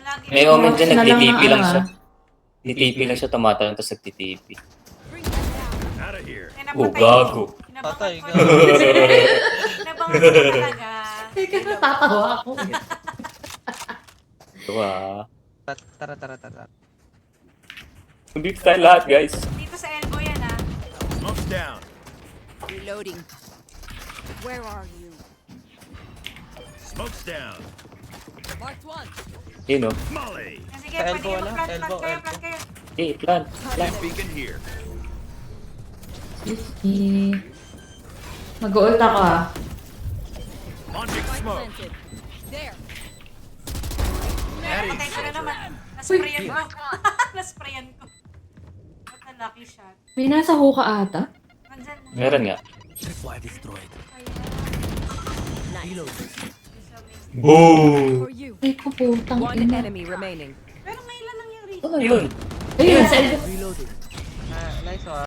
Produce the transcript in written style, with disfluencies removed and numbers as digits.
lagi. May moment dyan, Na lang nagtitipi ng lang ano, siya. Nagtitipi lang siya, tumatalon, tapos nagtitipi. Out of here. Oh, gago. Patay, Inabangan ko talaga. Teka, natatawa ako. Diba? Tara. Hindi tayo lahat, guys. Dito sa elbow yan ah. Smoke's down. Reloading. Where are you? Smoke's down. Marked one. Yun, oh. Molly. Sige, Sa pwede elbow kayo wala? mag-plant Elbow, kayo, elbow. plant kayo. Eh, plan. Beacon here. Mag-ult ako ah. Launching smoke. Planted. There. Patay ko na naman. Nasprayan ko. Nasprayan ko. What a lucky shot. May nasa hoka ata. Nandyan. Meron nga. Boom! For you. Ay ko putang One ina. enemy remaining. Pero ngayon lang nangyari. Ano yun? Ayun, sa elbow. Nice one.